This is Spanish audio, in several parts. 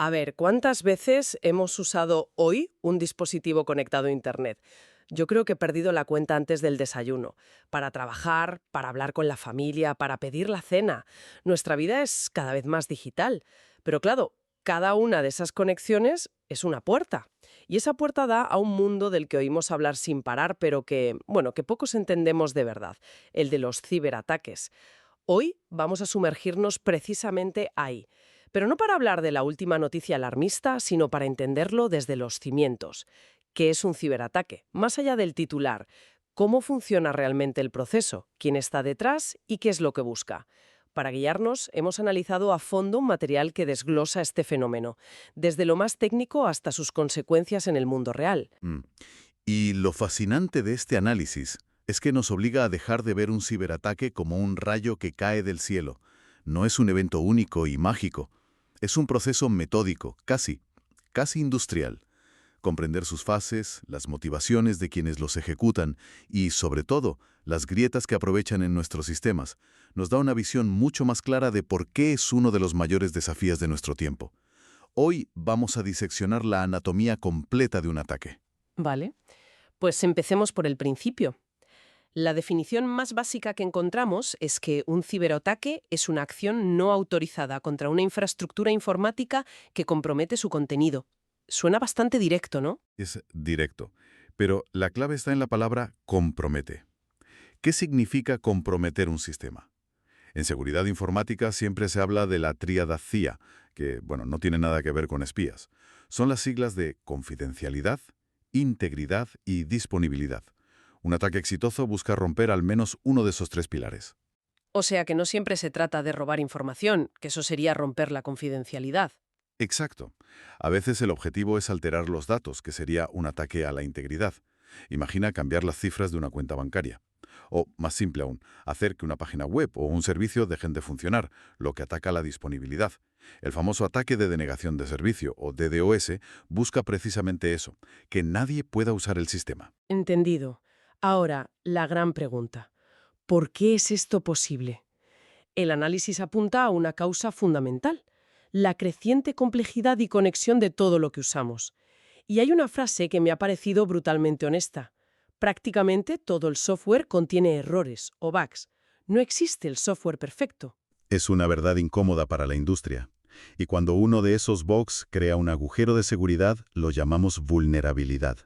A ver, ¿cuántas veces hemos usado hoy un dispositivo conectado a Internet? Yo creo que he perdido la cuenta antes del desayuno. Para trabajar, para hablar con la familia, para pedir la cena. Nuestra vida es cada vez más digital. Pero claro, cada una de esas conexiones es una puerta. Y esa puerta da a un mundo del que oímos hablar sin parar, pero que, bueno, que pocos entendemos de verdad, el de los ciberataques. Hoy vamos a sumergirnos precisamente ahí, pero no para hablar de la última noticia alarmista, sino para entenderlo desde los cimientos. ¿Qué es un ciberataque? Más allá del titular, ¿cómo funciona realmente el proceso? ¿Quién está detrás y qué es lo que busca? Para guiarnos, hemos analizado a fondo un material que desglosa este fenómeno, desde lo más técnico hasta sus consecuencias en el mundo real. Mm. Y lo fascinante de este análisis es que nos obliga a dejar de ver un ciberataque como un rayo que cae del cielo. No es un evento único y mágico. Es un proceso metódico, casi industrial. Comprender sus fases, las motivaciones de quienes los ejecutan y, sobre todo, las grietas que aprovechan en nuestros sistemas, nos da una visión mucho más clara de por qué es uno de los mayores desafíos de nuestro tiempo. Hoy vamos a diseccionar la anatomía completa de un ataque. Vale, pues empecemos por el principio. La definición más básica que encontramos es que un ciberataque es una acción no autorizada contra una infraestructura informática que compromete su contenido. Suena bastante directo, ¿no? Es directo, pero la clave está en la palabra compromete. ¿Qué significa comprometer un sistema? En seguridad informática siempre se habla de la tríada CIA, que, bueno, no tiene nada que ver con espías. Son las siglas de confidencialidad, integridad y disponibilidad. Un ataque exitoso busca romper al menos uno de esos tres pilares. O sea que no siempre se trata de robar información, que eso sería romper la confidencialidad. Exacto. A veces el objetivo es alterar los datos, que sería un ataque a la integridad. Imagina cambiar las cifras de una cuenta bancaria. O, más simple aún, hacer que una página web o un servicio dejen de funcionar, lo que ataca la disponibilidad. El famoso ataque de denegación de servicio, o DDoS, busca precisamente eso, que nadie pueda usar el sistema. Entendido. Ahora, la gran pregunta. ¿Por qué es esto posible? El análisis apunta a una causa fundamental, la creciente complejidad y conexión de todo lo que usamos. Y hay una frase que me ha parecido brutalmente honesta. Prácticamente todo el software contiene errores o bugs. No existe el software perfecto. Es una verdad incómoda para la industria. Y cuando uno de esos bugs crea un agujero de seguridad, lo llamamos vulnerabilidad.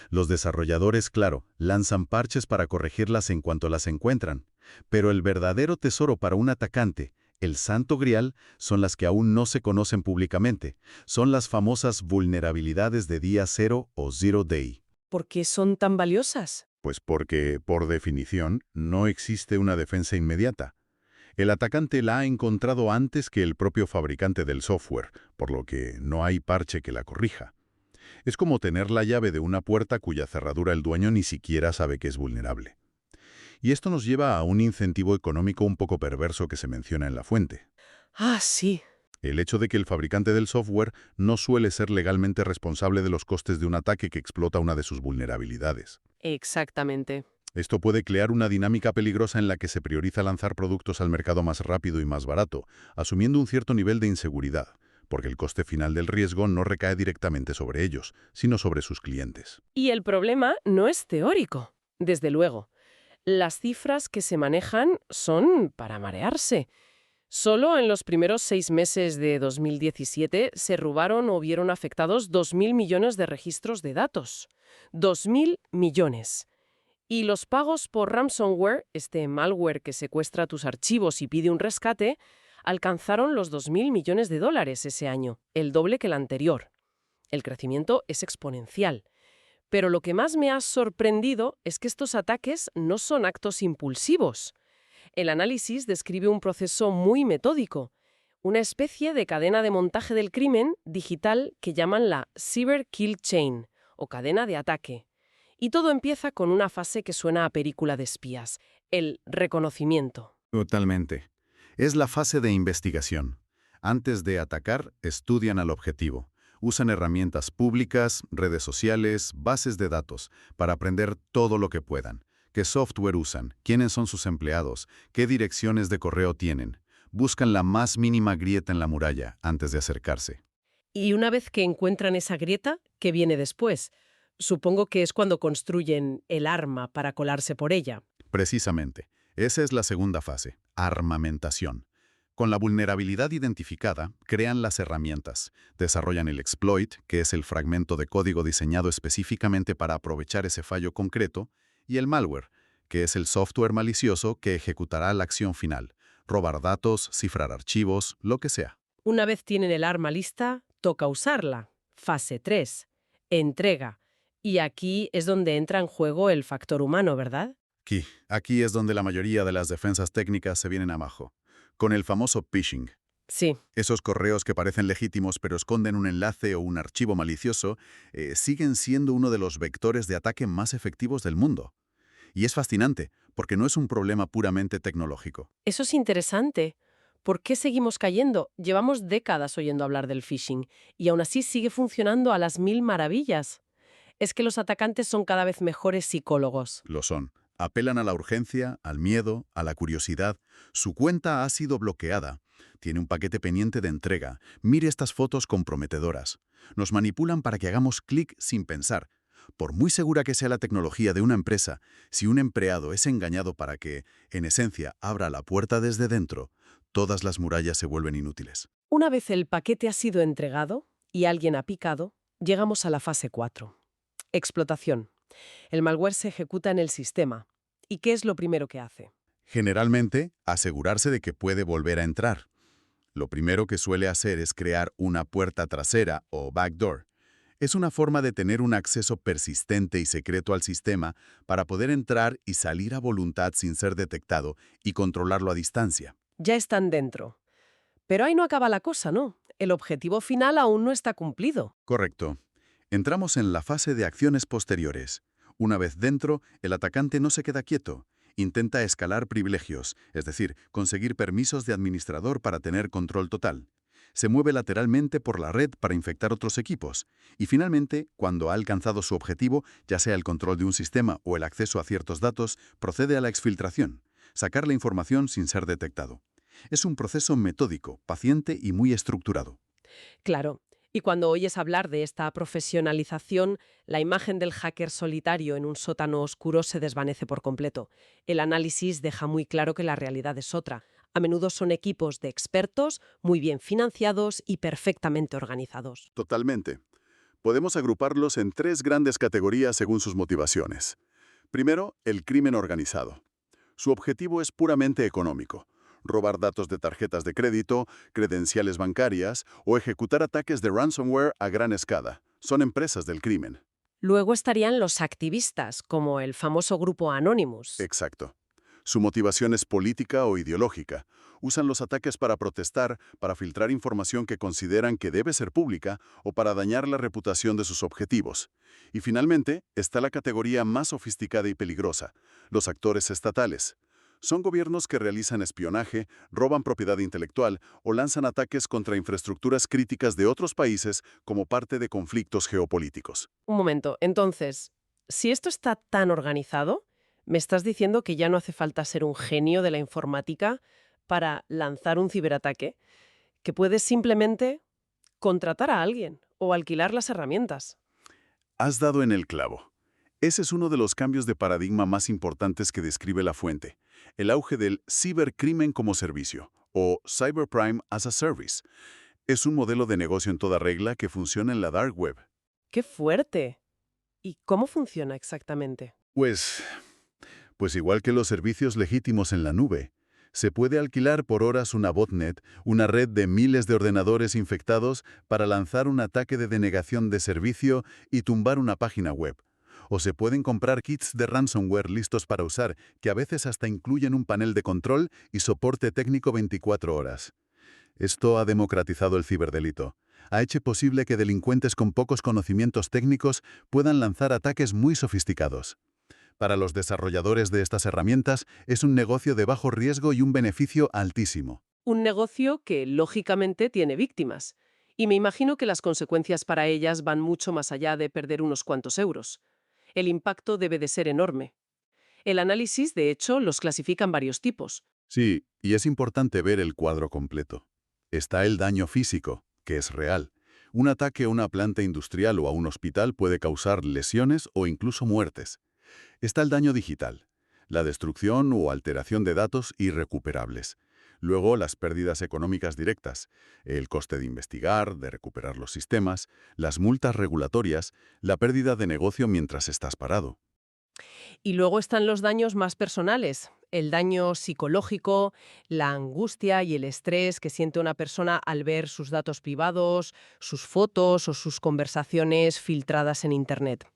Los desarrolladores, claro, lanzan parches para corregirlas en cuanto las encuentran. Pero el verdadero tesoro para un atacante, el santo grial, son las que aún no se conocen públicamente. Son las famosas vulnerabilidades de día cero o zero day. ¿Por qué son tan valiosas? Pues porque, por definición, no existe una defensa inmediata. El atacante la ha encontrado antes que el propio fabricante del software, por lo que no hay parche que la corrija. Es como tener la llave de una puerta cuya cerradura el dueño ni siquiera sabe que es vulnerable. Y esto nos lleva a un incentivo económico un poco perverso que se menciona en la fuente. Ah, sí. El hecho de que el fabricante del software no suele ser legalmente responsable de los costes de un ataque que explota una de sus vulnerabilidades. Exactamente. Esto puede crear una dinámica peligrosa en la que se prioriza lanzar productos al mercado más rápido y más barato, asumiendo un cierto nivel de inseguridad, porque el coste final del riesgo no recae directamente sobre ellos, sino sobre sus clientes. Y el problema no es teórico, desde luego. Las cifras que se manejan son para marearse. Solo en los primeros 6 meses de 2017 se robaron o vieron afectados 2.000 millones de registros de datos. 2.000 millones. Y los pagos por ransomware, este malware que secuestra tus archivos y pide un rescate, alcanzaron los 2.000 millones de dólares ese año, el doble que el anterior. El crecimiento es exponencial. Pero lo que más me ha sorprendido es que estos ataques no son actos impulsivos. El análisis describe un proceso muy metódico, una especie de cadena de montaje del crimen digital que llaman la Cyber Kill Chain, o cadena de ataque. Y todo empieza con una fase que suena a película de espías, el reconocimiento. Totalmente. Es la fase de investigación. Antes de atacar, estudian al objetivo. Usan herramientas públicas, redes sociales, bases de datos, para aprender todo lo que puedan. ¿Qué software usan? ¿Quiénes son sus empleados? ¿Qué direcciones de correo tienen? Buscan la más mínima grieta en la muralla antes de acercarse. Y una vez que encuentran esa grieta, ¿qué viene después? Supongo que es cuando construyen el arma para colarse por ella. Precisamente, esa es la segunda fase, armamentación. Con la vulnerabilidad identificada, crean las herramientas, desarrollan el exploit, que es el fragmento de código diseñado específicamente para aprovechar ese fallo concreto, y el malware, que es el software malicioso que ejecutará la acción final, robar datos, cifrar archivos, lo que sea. Una vez tienen el arma lista, toca usarla. Fase 3. Entrega. Y aquí es donde entra en juego el factor humano, ¿verdad? Aquí es donde la mayoría de las defensas técnicas se vienen abajo, con el famoso phishing. Sí. Esos correos que parecen legítimos pero esconden un enlace o un archivo malicioso siguen siendo uno de los vectores de ataque más efectivos del mundo. Y es fascinante, porque no es un problema puramente tecnológico. Eso es interesante. ¿Por qué seguimos cayendo? Llevamos décadas oyendo hablar del phishing y aún así sigue funcionando a las mil maravillas. Es que los atacantes son cada vez mejores psicólogos. Lo son. Apelan a la urgencia, al miedo, a la curiosidad. Su cuenta ha sido bloqueada. Tiene un paquete pendiente de entrega. Mire estas fotos comprometedoras. Nos manipulan para que hagamos clic sin pensar. Por muy segura que sea la tecnología de una empresa, si un empleado es engañado para que, en esencia, abra la puerta desde dentro, todas las murallas se vuelven inútiles. Una vez el paquete ha sido entregado y alguien ha picado, llegamos a la fase 4. Explotación. El malware se ejecuta en el sistema. ¿Y qué es lo primero que hace? Generalmente, asegurarse de que puede volver a entrar. Lo primero que suele hacer es crear una puerta trasera o backdoor. Es una forma de tener un acceso persistente y secreto al sistema para poder entrar y salir a voluntad sin ser detectado y controlarlo a distancia. Ya están dentro. Pero ahí no acaba la cosa, ¿no? El objetivo final aún no está cumplido. Correcto. Entramos en la fase de acciones posteriores. Una vez dentro, el atacante no se queda quieto. Intenta escalar privilegios, es decir, conseguir permisos de administrador para tener control total. Se mueve lateralmente por la red para infectar otros equipos. Y finalmente, cuando ha alcanzado su objetivo, ya sea el control de un sistema o el acceso a ciertos datos, procede a la exfiltración, sacar la información sin ser detectado. Es un proceso metódico, paciente y muy estructurado. Claro. Y cuando oyes hablar de esta profesionalización, la imagen del hacker solitario en un sótano oscuro se desvanece por completo. El análisis deja muy claro que la realidad es otra. A menudo son equipos de expertos, muy bien financiados y perfectamente organizados. Totalmente. Podemos agruparlos en tres grandes categorías según sus motivaciones. Primero, el crimen organizado. Su objetivo es puramente económico: robar datos de tarjetas de crédito, credenciales bancarias o ejecutar ataques de ransomware a gran escala. Son empresas del crimen. Luego estarían los activistas, como el famoso grupo Anonymous. Exacto. Su motivación es política o ideológica. Usan los ataques para protestar, para filtrar información que consideran que debe ser pública o para dañar la reputación de sus objetivos. Y finalmente, está la categoría más sofisticada y peligrosa: los actores estatales. Son gobiernos que realizan espionaje, roban propiedad intelectual o lanzan ataques contra infraestructuras críticas de otros países como parte de conflictos geopolíticos. Un momento, entonces, si esto está tan organizado, ¿me estás diciendo que ya no hace falta ser un genio de la informática para lanzar un ciberataque? ¿Que puedes simplemente contratar a alguien o alquilar las herramientas? Has dado en el clavo. Ese es uno de los cambios de paradigma más importantes que describe la fuente: el auge del cibercrimen como servicio, o cybercrime as a service. Es un modelo de negocio en toda regla que funciona en la dark web. ¡Qué fuerte! ¿Y cómo funciona exactamente? Pues igual que los servicios legítimos en la nube, se puede alquilar por horas una botnet, una red de miles de ordenadores infectados, para lanzar un ataque de denegación de servicio y tumbar una página web. O se pueden comprar kits de ransomware listos para usar, que a veces hasta incluyen un panel de control y soporte técnico 24 horas. Esto ha democratizado el ciberdelito. Ha hecho posible que delincuentes con pocos conocimientos técnicos puedan lanzar ataques muy sofisticados. Para los desarrolladores de estas herramientas, es un negocio de bajo riesgo y un beneficio altísimo. Un negocio que, lógicamente, tiene víctimas. Y me imagino que las consecuencias para ellas van mucho más allá de perder unos cuantos euros. El impacto debe de ser enorme. El análisis, de hecho, los clasifica en varios tipos. Sí, y es importante ver el cuadro completo. Está el daño físico, que es real. Un ataque a una planta industrial o a un hospital puede causar lesiones o incluso muertes. Está el daño digital, la destrucción o alteración de datos irrecuperables. Luego, las pérdidas económicas directas, el coste de investigar, de recuperar los sistemas, las multas regulatorias, la pérdida de negocio mientras estás parado. Y luego están los daños más personales, el daño psicológico, la angustia y el estrés que siente una persona al ver sus datos privados, sus fotos o sus conversaciones filtradas en Internet.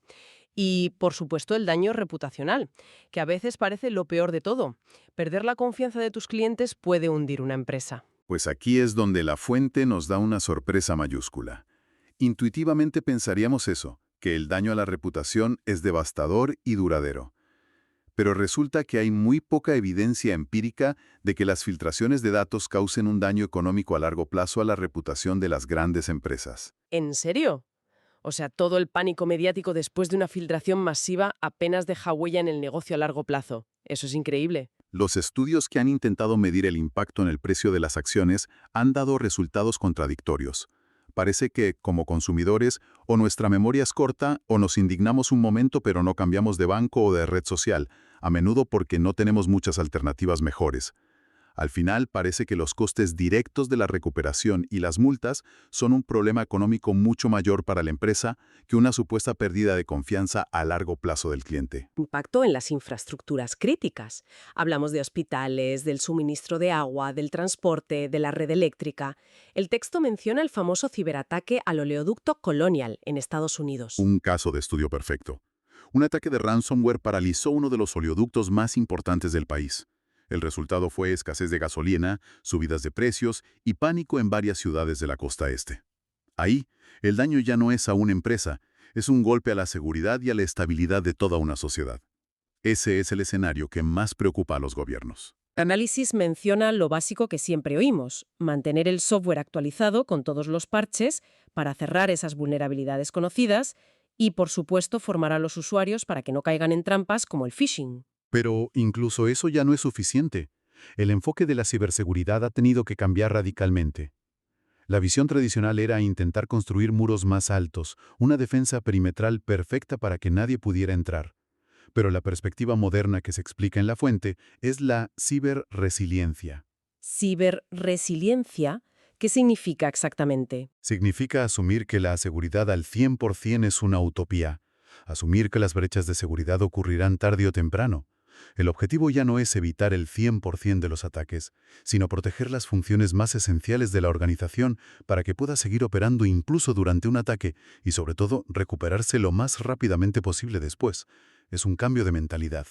Y, por supuesto, el daño reputacional, que a veces parece lo peor de todo. Perder la confianza de tus clientes puede hundir una empresa. Pues aquí es donde la fuente nos da una sorpresa mayúscula. Intuitivamente pensaríamos eso, que el daño a la reputación es devastador y duradero. Pero resulta que hay muy poca evidencia empírica de que las filtraciones de datos causen un daño económico a largo plazo a la reputación de las grandes empresas. ¿En serio? O sea, todo el pánico mediático después de una filtración masiva apenas deja huella en el negocio a largo plazo. Eso es increíble. Los estudios que han intentado medir el impacto en el precio de las acciones han dado resultados contradictorios. Parece que, como consumidores, o nuestra memoria es corta o nos indignamos un momento pero no cambiamos de banco o de red social, a menudo porque no tenemos muchas alternativas mejores. Al final, parece que los costes directos de la recuperación y las multas son un problema económico mucho mayor para la empresa que una supuesta pérdida de confianza a largo plazo del cliente. Impacto en las infraestructuras críticas. Hablamos de hospitales, del suministro de agua, del transporte, de la red eléctrica. El texto menciona el famoso ciberataque al oleoducto Colonial en Estados Unidos. Un caso de estudio perfecto. Un ataque de ransomware paralizó uno de los oleoductos más importantes del país. El resultado fue escasez de gasolina, subidas de precios y pánico en varias ciudades de la costa este. Ahí, el daño ya no es a una empresa, es un golpe a la seguridad y a la estabilidad de toda una sociedad. Ese es el escenario que más preocupa a los gobiernos. El análisis menciona lo básico que siempre oímos, mantener el software actualizado con todos los parches para cerrar esas vulnerabilidades conocidas y, por supuesto, formar a los usuarios para que no caigan en trampas como el phishing. Pero incluso eso ya no es suficiente. El enfoque de la ciberseguridad ha tenido que cambiar radicalmente. La visión tradicional era intentar construir muros más altos, una defensa perimetral perfecta para que nadie pudiera entrar. Pero la perspectiva moderna que se explica en la fuente es la ciberresiliencia. Ciberresiliencia, ¿qué significa exactamente? Significa asumir que la seguridad al 100% es una utopía. Asumir que las brechas de seguridad ocurrirán tarde o temprano. El objetivo ya no es evitar el 100% de los ataques, sino proteger las funciones más esenciales de la organización para que pueda seguir operando incluso durante un ataque y, sobre todo, recuperarse lo más rápidamente posible después. Es un cambio de mentalidad.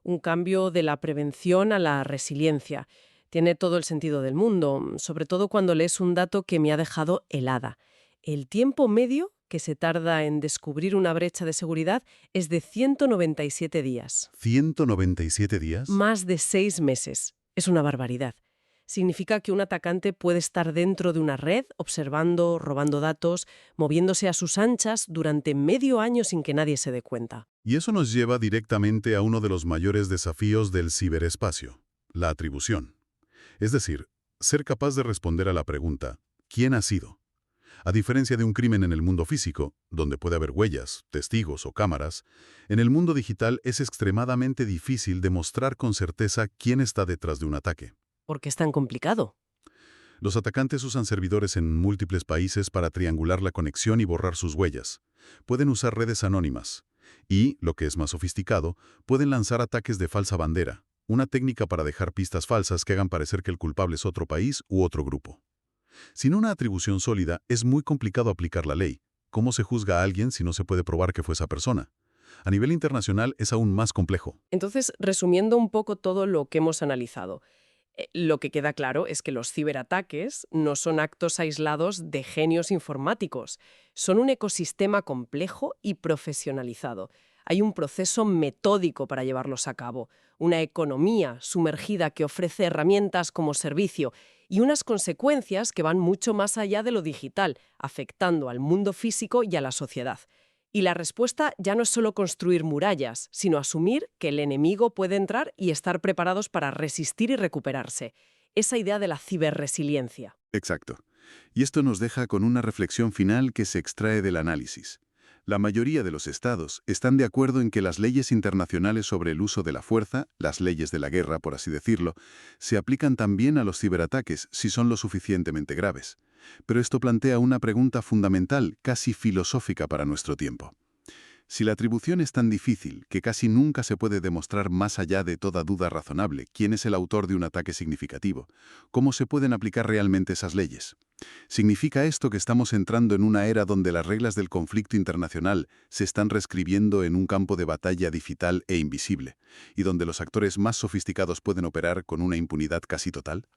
Un cambio de la prevención a la resiliencia. Tiene todo el sentido del mundo, sobre todo cuando lees un dato que me ha dejado helada. El tiempo medio que se tarda en descubrir una brecha de seguridad es de 197 días. ¿197 días? Más de 6 meses. Es una barbaridad. Significa que un atacante puede estar dentro de una red, observando, robando datos, moviéndose a sus anchas durante medio año sin que nadie se dé cuenta. Y eso nos lleva directamente a uno de los mayores desafíos del ciberespacio, la atribución. Es decir, ser capaz de responder a la pregunta, ¿quién ha sido? A diferencia de un crimen en el mundo físico, donde puede haber huellas, testigos o cámaras, en el mundo digital es extremadamente difícil demostrar con certeza quién está detrás de un ataque. ¿Por qué es tan complicado? Los atacantes usan servidores en múltiples países para triangular la conexión y borrar sus huellas. Pueden usar redes anónimas. Y, lo que es más sofisticado, pueden lanzar ataques de falsa bandera, una técnica para dejar pistas falsas que hagan parecer que el culpable es otro país u otro grupo. Sin una atribución sólida, es muy complicado aplicar la ley. ¿Cómo se juzga a alguien si no se puede probar que fue esa persona? A nivel internacional es aún más complejo. Entonces, resumiendo un poco todo lo que hemos analizado, lo que queda claro es que los ciberataques no son actos aislados de genios informáticos. Son un ecosistema complejo y profesionalizado. Hay un proceso metódico para llevarlos a cabo, una economía sumergida que ofrece herramientas como servicio y unas consecuencias que van mucho más allá de lo digital, afectando al mundo físico y a la sociedad. Y la respuesta ya no es solo construir murallas, sino asumir que el enemigo puede entrar y estar preparados para resistir y recuperarse. Esa idea de la ciberresiliencia. Exacto. Y esto nos deja con una reflexión final que se extrae del análisis. La mayoría de los estados están de acuerdo en que las leyes internacionales sobre el uso de la fuerza, las leyes de la guerra, por así decirlo, se aplican también a los ciberataques si son lo suficientemente graves. Pero esto plantea una pregunta fundamental, casi filosófica para nuestro tiempo. Si la atribución es tan difícil que casi nunca se puede demostrar más allá de toda duda razonable quién es el autor de un ataque significativo, ¿cómo se pueden aplicar realmente esas leyes? ¿Significa esto que estamos entrando en una era donde las reglas del conflicto internacional se están reescribiendo en un campo de batalla digital e invisible, y donde los actores más sofisticados pueden operar con una impunidad casi total?